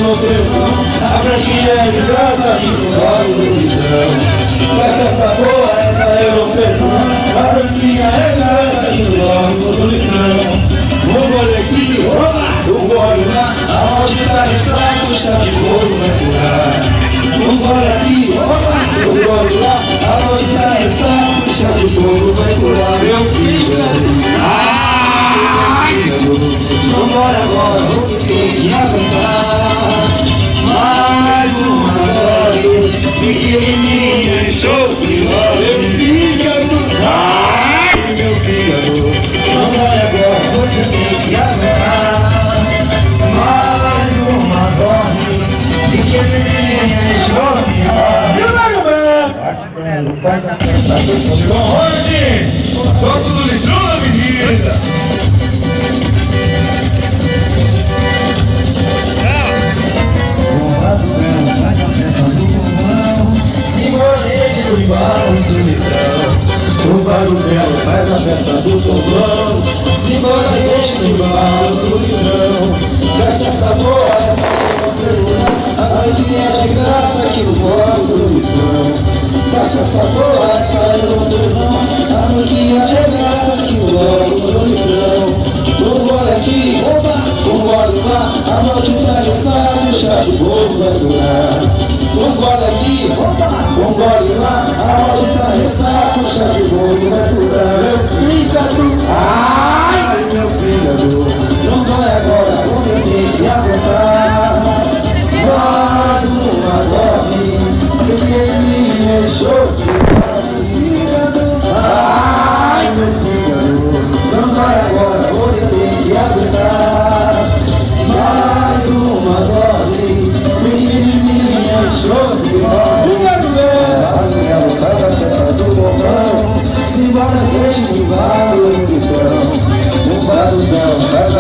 no perdão. A branquinha é de graça e com óleo do litrão. Cachaça boa, essa eu não perdão. A branquinha é de graça e com óleo do litrão. Um gole aqui, um gole lá, a maldita ressaca, o chá de bolo vai curar. Um gole aqui, um gole lá, a maldita ressaca, o chá de bolo vai curar. Meu filho, não vai agora, você tem que aguentar. Mais uma dose, pequenininha, encheu-se logo. Meu fígado, ai meu fígado, não vai agora, você tem que aguentar. Mais uma dose, pequenininha, encheu-se logo. E o Mega faz a festa do Conrad, toco do litrão na avenida. No embalo do litrão, o barulho faz a festa do povão. Simbora gente no embalo do litrão. Cachaça boa, essa que não perdoa. A branquinha de graça aqui no bolo do litrão. Cachaça boa, essa eu não perdão. A branquinha de graça aqui no bolo do litrão. Um gole aqui, um gole lá, a maldita ressaca, o chá de bolo vai durar. Um gole aqui, um gole lá, a maldita ressaca, o chá de bolo vai curar. Meu fígado, ai meu fígado, não dói agora, você tem que aguentar. Mais uma dose, pequenininha, encheu-se fígado, ai meu fígado, não dói agora, você tem que aguentar. Mais uma dose, pequenininha, encheu-se faz a festa do povão. Simbora gente no embalo do litrão. O barulhão faz a